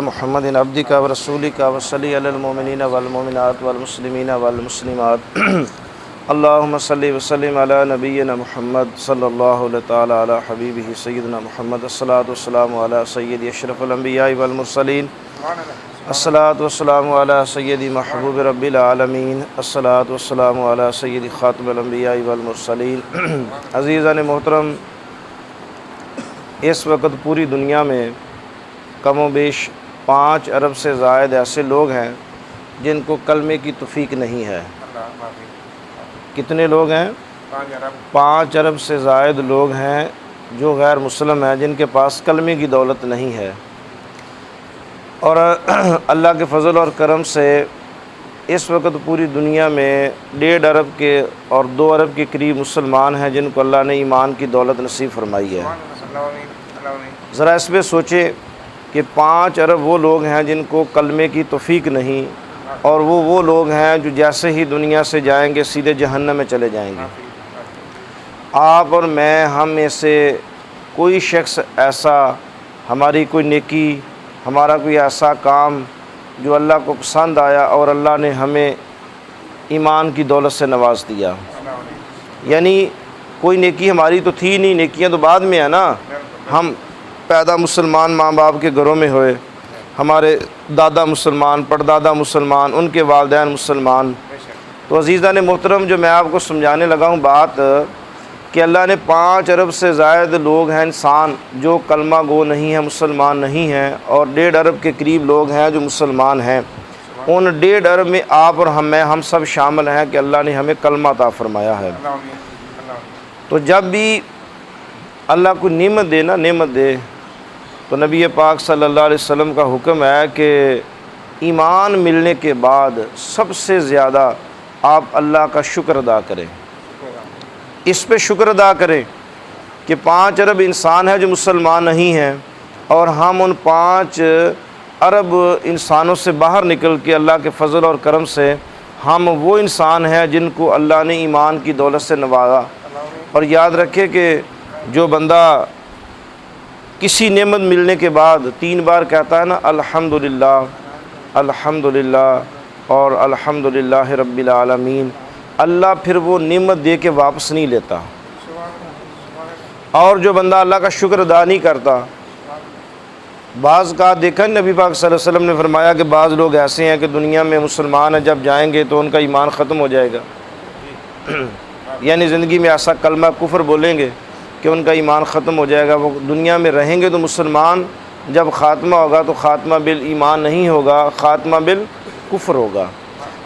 محمد عبدک و رسولک وصلی علی المؤمنین والمؤمنات والمسلمین والمسلمات اللہم صلی وسلم علی نبینا محمد صلی اللہ تعالی علی حبیبہ سیدنا محمد الصلاۃ والسلام علی سید اشرف الانبیاء والمرسلین الصلاۃ والسلام علی سید محبوب رب العالمین الصلاۃ والسلام علی سید خاتم الانبیاء والمرسلین۔ عزیزان محترم، اس وقت پوری دنیا میں کم و بیش 5 ارب سے زائد ایسے لوگ ہیں جن کو کلمے کی توفیق نہیں ہے۔ کتنے لوگ ہیں؟ 5 ارب سے زائد لوگ ہیں جو غیر مسلم ہیں، جن کے پاس کلمے کی دولت نہیں ہے۔ اور اللہ کے فضل اور کرم سے اس وقت پوری دنیا میں 1.5 ارب کے اور 2 ارب کے قریب مسلمان ہیں جن کو اللہ نے ایمان کی دولت نصیب فرمائی ہے۔ ذرا اس پہ سوچے کہ 5 ارب وہ لوگ ہیں جن کو کلمے کی توفیق نہیں، اور وہ لوگ ہیں جو جیسے ہی دنیا سے جائیں گے سیدھے جہنم میں چلے جائیں گے۔ آپ اور میں، ہم میں سے کوئی شخص ایسا، ہماری کوئی نیکی، ہمارا کوئی ایسا کام جو اللہ کو پسند آیا اور اللہ نے ہمیں ایمان کی دولت سے نواز دیا، یعنی کوئی نیکی ہماری تو تھی نہیں، نیکیاں تو بعد میں ہیں نا۔ ہم پیدا مسلمان ماں باپ کے گھروں میں ہوئے، ہمارے دادا مسلمان، پردادا مسلمان، ان کے والدین مسلمان۔ تو عزیزان محترم، جو میں آپ کو سمجھانے لگا ہوں بات کہ اللہ نے 5 ارب سے زائد لوگ ہیں انسان جو کلمہ گو نہیں ہیں، مسلمان نہیں ہیں، اور 1.5 ارب کے قریب لوگ ہیں جو مسلمان ہیں۔ ان 1.5 ارب میں آپ اور ہم سب شامل ہیں کہ اللہ نے ہمیں کلمہ عطا فرمایا ہے۔ تو جب بھی اللہ کو نعمت دے نا، نعمت دے، تو نبی پاک صلی اللہ علیہ وسلم کا حکم ہے کہ ایمان ملنے کے بعد سب سے زیادہ آپ اللہ کا شکر ادا کریں، اس پہ شکر ادا کریں کہ 5 ارب انسان ہے جو مسلمان نہیں ہیں، اور ہم ان 5 ارب انسانوں سے باہر نکل کے اللہ کے فضل اور کرم سے ہم وہ انسان ہیں جن کو اللہ نے ایمان کی دولت سے نوازا۔ اور یاد رکھے کہ جو بندہ کسی نعمت ملنے کے بعد 3 بار کہتا ہے نا الحمدللہ الحمدللہ اور الحمدللہ رب العالمین، اللہ پھر وہ نعمت دے کے واپس نہیں لیتا۔ اور جو بندہ اللہ کا شکر ادا نہیں کرتا، بعض کا دیکھا نبی پاک صلی اللہ علیہ وسلم نے فرمایا کہ بعض لوگ ایسے ہیں کہ دنیا میں مسلمان ہیں، جب جائیں گے تو ان کا ایمان ختم ہو جائے گا، یعنی زندگی میں ایسا کلمہ کفر بولیں گے کہ ان کا ایمان ختم ہو جائے گا۔ وہ دنیا میں رہیں گے تو مسلمان، جب خاتمہ ہوگا تو خاتمہ بالایمان نہیں ہوگا، خاتمہ بالکفر ہوگا۔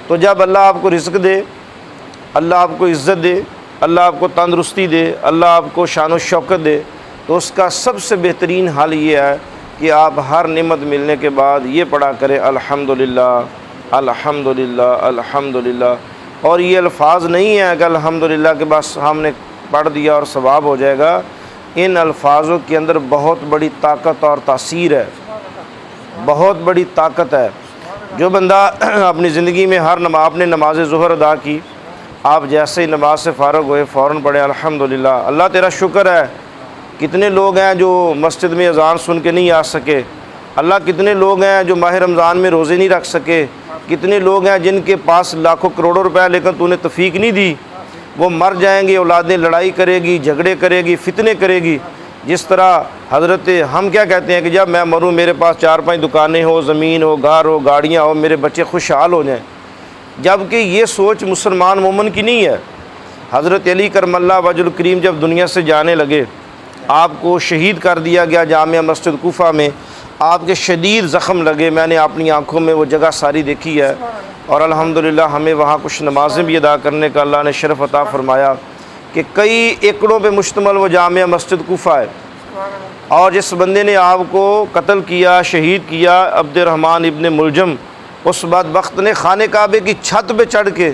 تو جب اللہ آپ کو رزق دے، اللہ آپ کو عزت دے، اللہ آپ کو تندرستی دے، اللہ آپ کو شان و شوکت دے، تو اس کا سب سے بہترین حل یہ ہے کہ آپ ہر نعمت ملنے کے بعد یہ پڑھا کریں الحمدللہ الحمدللہ الحمدللہ۔ اور یہ الفاظ نہیں ہیں کہ الحمدللہ کے بس ہم نے پڑھ دیا اور ثواب ہو جائے گا۔ ان الفاظوں کے اندر بہت بڑی طاقت اور تاثیر ہے، بہت بڑی طاقت ہے۔ جو بندہ اپنی زندگی میں آپ نے نماز ظہر ادا کی، آپ جیسے ہی نماز سے فارغ ہوئے فوراً پڑھیں الحمدللہ، اللہ تیرا شکر ہے۔ کتنے لوگ ہیں جو مسجد میں اذان سن کے نہیں آ سکے؟ اللہ کتنے لوگ ہیں جو ماہ رمضان میں روزے نہیں رکھ سکے؟ کتنے لوگ ہیں جن کے پاس لاکھوں کروڑوں روپے لیکن تو نے توفیق نہیں دی؟ وہ مر جائیں گے، اولادیں لڑائی کرے گی، جھگڑے کرے گی، فتنے کرے گی۔ جس طرح ہم کیا کہتے ہیں کہ جب میں مروں میرے پاس 4-5 دکانیں ہو، زمین ہو، گھر ہو، گاڑیاں ہو، میرے بچے خوشحال ہو جائیں، جبکہ یہ سوچ مسلمان مومن کی نہیں ہے۔ حضرت علی کرم اللہ وجہ الکریم جب دنیا سے جانے لگے، آپ کو شہید کر دیا گیا جامع مسجد کوفہ میں، آپ کے شدید زخم لگے، میں نے اپنی آنکھوں میں وہ جگہ ساری دیکھی ہے، اور الحمدللہ ہمیں وہاں کچھ نمازیں بھی ادا کرنے کا اللہ نے شرف عطا فرمایا کہ کئی ایکڑوں پہ مشتمل وہ جامع مسجد کوفہ ہے۔ اور جس بندے نے آپ کو قتل کیا، شہید کیا، عبد الرحمن ابن ملجم، اس بدبخت نے خانہ کعبے کی چھت پہ چڑھ کے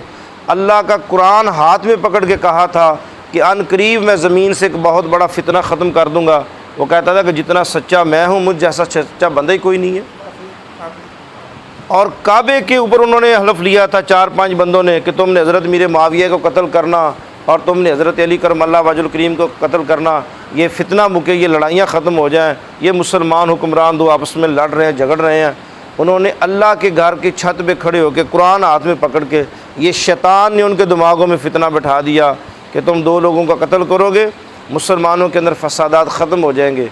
اللہ کا قرآن ہاتھ میں پکڑ کے کہا تھا کہ ان قریب میں زمین سے ایک بہت بڑا فتنہ ختم کر دوں گا۔ وہ کہتا تھا کہ جتنا سچا میں ہوں، مجھ جیسا سچا بندہ ہی کوئی نہیں ہے۔ اور کعبے کے اوپر انہوں نے حلف لیا تھا 4-5 بندوں نے کہ تم نے حضرت میر معاویہ کو قتل کرنا، اور تم نے حضرت علی کرم اللہ وجہ الکریم کو قتل کرنا، یہ فتنہ مکے، یہ لڑائیاں ختم ہو جائیں، یہ مسلمان حکمران دو آپس میں لڑ رہے ہیں، جھگڑ رہے ہیں۔ انہوں نے اللہ کے گھر کی چھت پہ کھڑے ہو کے قرآن ہاتھ میں پکڑ کے، یہ شیطان نے ان کے دماغوں میں فتنہ بٹھا دیا کہ تم دو لوگوں کا قتل کرو گے، مسلمانوں کے اندر فسادات ختم ہو جائیں گے۔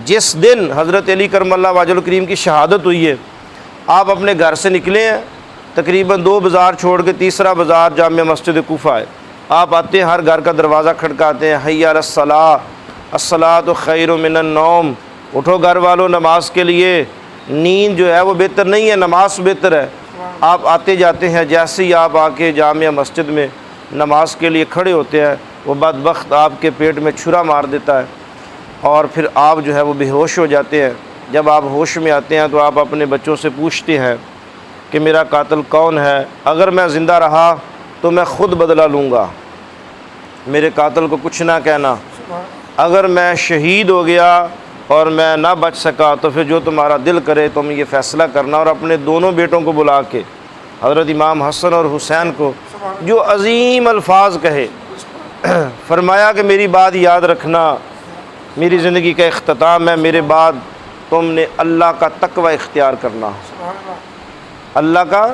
جس دن حضرت علی کرم اللہ وجہ الکریم کی شہادت ہوئی ہے، آپ اپنے گھر سے نکلے ہیں، تقریباً 2 بازار چھوڑ کے تیسرا بازار جامع مسجد کوفہ ہے، آپ آتے ہیں، ہر گھر کا دروازہ کھٹکاتے ہیں، حی علی الصلاۃ، الصلاۃ خیر من النوم، اٹھو گھر والوں نماز کے لیے، نیند جو ہے وہ بہتر نہیں ہے، نماز بہتر ہے۔ آپ آتے جاتے ہیں، جیسے ہی آپ آ کے جامع مسجد میں نماز کے لیے کھڑے ہوتے ہیں، وہ بدبخت آپ کے پیٹ میں چھرا مار دیتا ہے اور پھر آپ جو ہے وہ بے ہوش ہو جاتے ہیں۔ جب آپ ہوش میں آتے ہیں تو آپ اپنے بچوں سے پوچھتے ہیں کہ میرا قاتل کون ہے، اگر میں زندہ رہا تو میں خود بدلہ لوں گا، میرے قاتل کو کچھ نہ کہنا، اگر میں شہید ہو گیا اور میں نہ بچ سکا تو پھر جو تمہارا دل کرے تم یہ فیصلہ کرنا۔ اور اپنے دونوں بیٹوں کو بلا کے، حضرت امام حسن اور حسین کو، جو عظیم الفاظ کہے، فرمایا کہ میری بات یاد رکھنا، میری زندگی کا اختتام ہے، میرے بعد تم نے اللہ کا تقوی اختیار کرنا، اللہ کا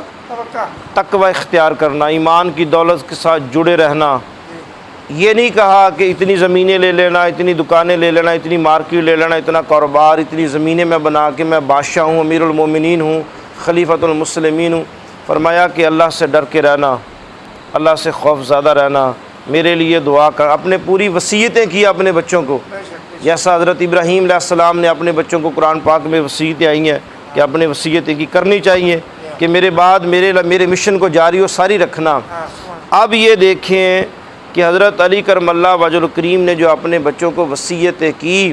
تقوی اختیار کرنا، ایمان کی دولت کے ساتھ جڑے رہنا۔ یہ نہیں کہا کہ اتنی زمینیں لے لینا، اتنی دکانیں لے لینا، اتنی مارکیٹ لے لینا، اتنا کاروبار، اتنی زمینیں میں بنا کے میں بادشاہ ہوں، امیر المومنین ہوں، خلیفۃ المسلمین ہوں۔ فرمایا کہ اللہ سے ڈر کے رہنا، اللہ سے خوف زدہ رہنا، میرے لیے دعا کر۔ اپنے پوری وصیتیں کی اپنے بچوں کو، جیسا حضرت ابراہیم علیہ السلام نے اپنے بچوں کو قرآن پاک میں وصیتیں آئی ہیں کہ اپنے وصیتیں کی کرنی چاہیے کہ میرے بعد میرے مشن کو جاری و ساری رکھنا۔ اب یہ دیکھیں کہ حضرت علی کرم اللہ وجہ الکریم نے جو اپنے بچوں کو وصیتیں کی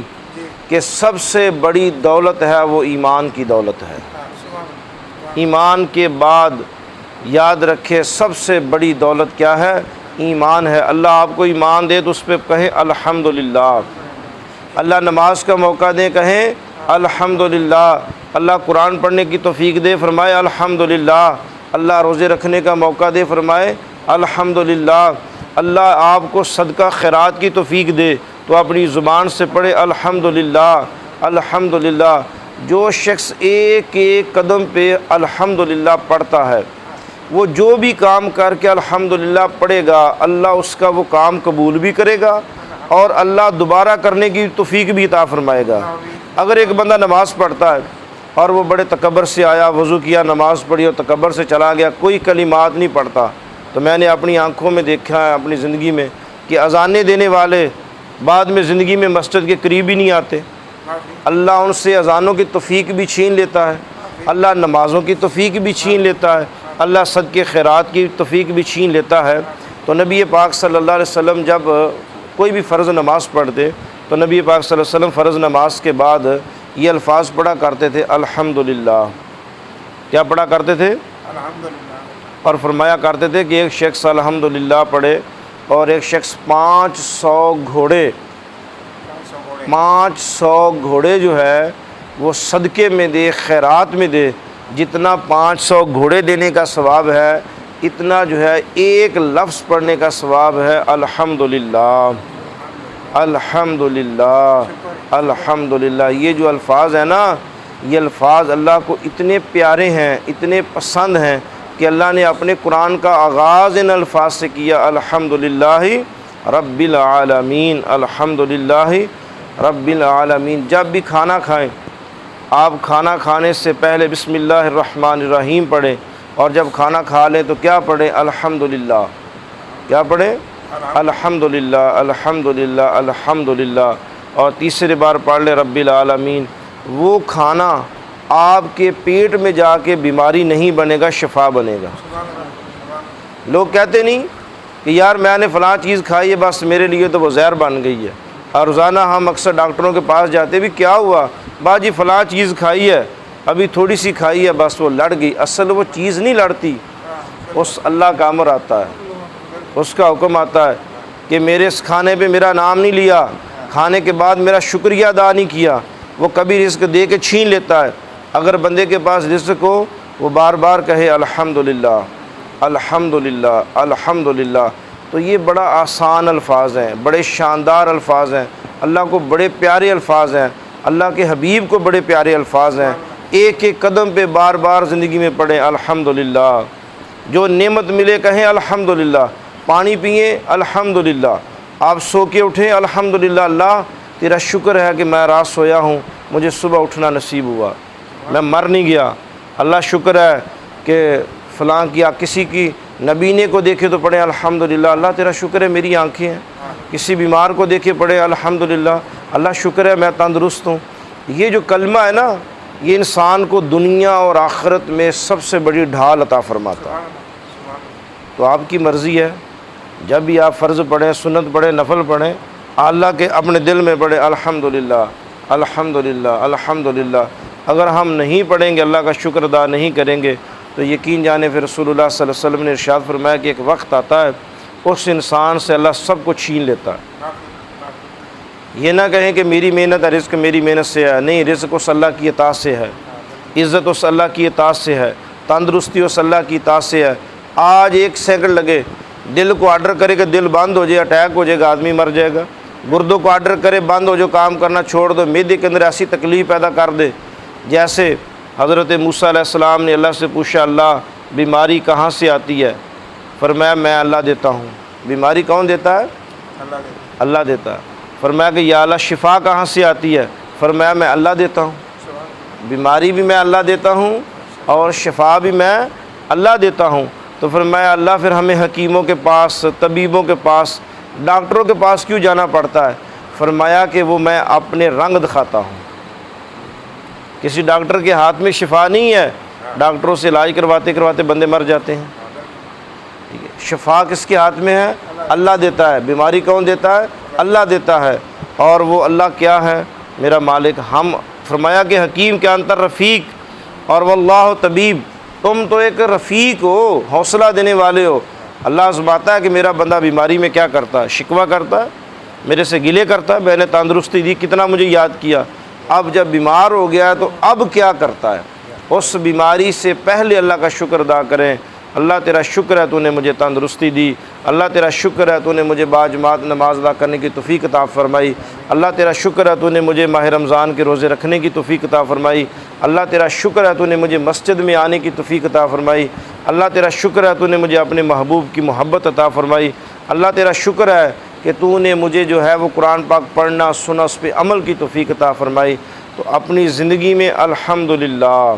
کہ سب سے بڑی دولت ہے وہ ایمان کی دولت ہے، ایمان کے بعد یاد رکھے سب سے بڑی دولت کیا ہے؟ ایمان ہے۔ اللہ آپ کو ایمان دے تو اس پہ کہیں الحمدللہ، اللہ نماز کا موقع دے کہیں الحمدللہ، اللہ قرآن پڑھنے کی توفیق دے فرمائے الحمدللہ، اللہ روزے رکھنے کا موقع دے فرمائے الحمدللہ، اللہ آپ کو صدقہ خیرات کی توفیق دے تو اپنی زبان سے پڑھے الحمدللہ الحمدللہ۔ جو شخص ایک ایک قدم پہ الحمدللہ پڑھتا ہے، وہ جو بھی کام کر کے الحمدللہ پڑھے گا، اللہ اس کا وہ کام قبول بھی کرے گا اور اللہ دوبارہ کرنے کی توفیق بھی عطا فرمائے گا۔ اگر ایک بندہ نماز پڑھتا ہے اور وہ بڑے تکبر سے آیا، وضو کیا، نماز پڑھی اور تکبر سے چلا گیا، کوئی کلمات نہیں پڑھتا، تو میں نے اپنی آنکھوں میں دیکھا ہے اپنی زندگی میں کہ اذانیں دینے والے بعد میں زندگی میں مسجد کے قریب ہی نہیں آتے، اللہ ان سے اذانوں کی توفیق بھی چھین لیتا ہے، اللہ نمازوں کی توفیق بھی چھین لیتا ہے، اللہ صدقے خیرات کی توفیق بھی چھین لیتا ہے۔ تو نبی پاک صلی اللہ علیہ وسلم جب کوئی بھی فرض نماز پڑھتے تو نبی پاک صلی اللہ علیہ وسلم فرض نماز کے بعد یہ الفاظ پڑھا کرتے تھے الحمدللہ۔ کیا پڑھا کرتے تھے؟ الحمدللہ۔ اور فرمایا کرتے تھے کہ ایک شخص الحمدللہ پڑھے اور ایک شخص 500 گھوڑے جو ہے وہ صدقے میں دے، خیرات میں دے، جتنا 500 گھوڑے دینے کا ثواب ہے اتنا جو ہے ایک لفظ پڑھنے کا ثواب ہے الحمدللہ الحمدللہ الحمدللہ۔ یہ جو الفاظ ہیں نا، یہ الفاظ اللہ کو اتنے پیارے ہیں، اتنے پسند ہیں کہ اللہ نے اپنے قرآن کا آغاز ان الفاظ سے کیا الحمدللہ رب العالمین الحمدللہ رب العالمین۔ جب بھی کھانا کھائیں آپ کھانا کھانے سے پہلے بسم اللہ الرحمن الرحیم پڑھیں، اور جب کھانا کھا لیں تو کیا پڑھیں؟ الحمدللہ۔ کیا پڑھیں؟ الحمدللہ الحمدللہ الحمدللہ، اور تیسری بار پڑھ لیں رب العالمین۔ وہ کھانا آپ کے پیٹ میں جا کے بیماری نہیں بنے گا، شفا بنے گا۔ لوگ کہتے نہیں کہ یار میں نے فلاں چیز کھائی ہے بس میرے لیے تو وہ زہر بن گئی ہے، اور روزانہ ہم اکثر ڈاکٹروں کے پاس جاتے بھی کیا ہوا با جی فلاں چیز کھائی ہے، ابھی تھوڑی سی کھائی ہے بس وہ لڑ گئی۔ اصل وہ چیز نہیں لڑتی، اس اللہ کا امر آتا ہے، اس کا حکم آتا ہے کہ میرے اس کھانے پہ میرا نام نہیں لیا، کھانے کے بعد میرا شکریہ ادا نہیں کیا، وہ کبھی رزق دے کے چھین لیتا ہے۔ اگر بندے کے پاس رزق ہو وہ بار بار کہے الحمدللہ الحمدللہ الحمدللہ، تو تو یہ بڑا آسان الفاظ ہیں، بڑے شاندار الفاظ ہیں، اللہ کو بڑے پیارے الفاظ ہیں، اللہ کے حبیب کو بڑے پیارے الفاظ ہیں۔ ایک ایک قدم پہ بار بار زندگی میں پڑھیں الحمدللہ، جو نعمت ملے کہیں الحمدللہ، پانی پئیں الحمدللہ، آپ سو کے اٹھیں الحمدللہ، اللہ تیرا شکر ہے کہ میں رات سویا ہوں، مجھے صبح اٹھنا نصیب ہوا، میں مر نہیں گیا، اللہ شکر ہے کہ فلاں کی کسی کی نبینے کو دیکھے تو پڑھیں الحمدللہ، اللہ تیرا شکر ہے میری آنکھیں ہیں، کسی بیمار کو دیکھے پڑھیں الحمدللہ، اللہ شکر ہے میں تندرست ہوں۔ یہ جو کلمہ ہے نا، یہ انسان کو دنیا اور آخرت میں سب سے بڑی ڈھال عطا فرماتا ہے۔ تو آپ کی مرضی ہے، جب بھی آپ فرض پڑھیں، سنت پڑھیں، نفل پڑھیں، اللہ کے اپنے دل میں پڑھیں الحمدللہ الحمدللہ الحمدللہ۔ اگر ہم نہیں پڑھیں گے، اللہ کا شکر ادا نہیں کریں گے، تو یقین جانے پھر رسول اللہ صلی اللہ علیہ وسلم نے ارشاد فرمایا کہ ایک وقت آتا ہے اس انسان سے اللہ سب کو چھین لیتا ہے۔ یہ نہ کہیں کہ میری محنت ہے، رزق میری محنت سے ہے، نہیں، رزق اس اللہ کی اطاعت سے ہے، عزت اس اللہ کی اطاعت سے ہے، تندرستی اس اللہ کی اطاعت سے ہے۔ آج ایک سیکنڈ لگے، دل کو آرڈر کرے کہ دل بند ہو جائے، اٹیک ہو جائے گا، آدمی مر جائے گا، گردوں کو آرڈر کرے بند ہو جو کام کرنا چھوڑ دو، معدے کے اندر ایسی تکلیف پیدا کر دے، جیسے حضرت موسیٰ علیہ السلام نے اللہ سے پوچھا، اللہ بیماری کہاں سے آتی ہے؟ فرمایا میں اللہ دیتا ہوں۔ بیماری کون دیتا ہے؟ اللہ دیتا ہے۔ فرمایا کہ یا اللہ شفا کہاں سے آتی ہے؟ فرمایا میں اللہ دیتا ہوں۔ بیماری بھی میں اللہ دیتا ہوں اور شفا بھی میں اللہ دیتا ہوں۔ تو فرمایا اللہ پھر ہمیں حکیموں کے پاس، طبیبوں کے پاس، ڈاکٹروں کے پاس کیوں جانا پڑتا ہے؟ فرمایا کہ وہ میں اپنے رنگ دکھاتا ہوں۔ کسی ڈاکٹر کے ہاتھ میں شفا نہیں ہے، ڈاکٹروں سے علاج کرواتے کرواتے بندے مر جاتے ہیں۔ شفا کس کے ہاتھ میں ہے؟ اللہ دیتا ہے۔ بیماری کون دیتا ہے؟ اللہ دیتا ہے۔ اور وہ اللہ کیا ہے؟ میرا مالک۔ ہم فرمایا کہ حکیم کے انتر رفیق اور واللہ طبیب، تم تو ایک رفیق ہو، حوصلہ دینے والے ہو۔ اللہ سمجھاتا ہے کہ میرا بندہ بیماری میں کیا کرتا ہے؟ شکوہ کرتا ہے، میرے سے گلے کرتا ہے، میں نے تندرستی دی، کتنا مجھے یاد کیا۔ اب جب بیمار ہو گیا ہے تو اب کیا کرتا ہے؟ اس بیماری سے پہلے اللہ کا شکر ادا کریں۔ اللہ تیرا شکر ہے تو نے مجھے تندرستی دی، اللہ تیرا شکر ہے تو نے مجھے باجماعت نماز ادا کرنے کی توفیق عطا فرمائی، اللہ تیرا شکر ہے تو نے مجھے ماہ رمضان کے روزے رکھنے کی توفیق عطا فرمائی، اللہ تیرا شکر ہے تو نے مجھے مسجد میں آنے کی توفیق عطا فرمائی، اللہ تیرا شکر ہے تو نے مجھے اپنے محبوب کی محبت عطا فرمائی، اللہ تیرا شکر ہے کہ تو نے مجھے جو ہے وہ قرآن پاک پڑھنا، سنا، اس پہ عمل کی توفیق عطا فرمائی۔ تو اپنی زندگی میں الحمدللہ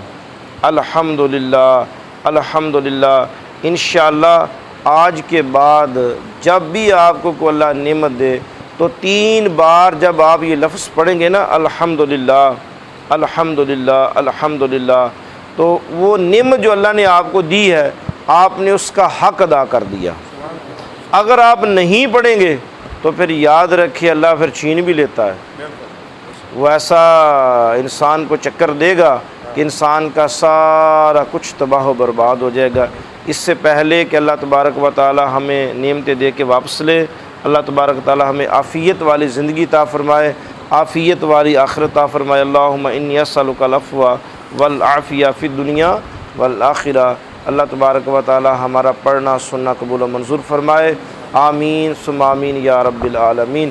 الحمدللہ الحمدللہ، انشاءاللہ آج کے بعد جب بھی آپ کو کوئی اللہ نعمت دے تو 3 بار جب آپ یہ لفظ پڑھیں گے نا الحمدللہ الحمدللہ الحمدللہ، تو وہ نعمت جو اللہ نے آپ کو دی ہے آپ نے اس کا حق ادا کر دیا۔ اگر آپ نہیں پڑھیں گے تو پھر یاد رکھیے اللہ پھر چھین بھی لیتا ہے، وہ ایسا انسان کو چکر دے گا کہ انسان کا سارا کچھ تباہ و برباد ہو جائے گا۔ اس سے پہلے کہ اللہ تبارک و تعالی ہمیں نعمتیں دے کے واپس لے، اللہ تبارک و تعالی ہمیں عافیت والی زندگی عطا فرمائے، عافیت والی آخرت عطا فرمائے۔ اللہم انی اسألک العفو والعافیہ فی الدنیا والآخرہ۔ اللہ تبارک و تعالی ہمارا پڑھنا سننا قبول و منظور فرمائے، آمین ثم آمین یا رب العالمین۔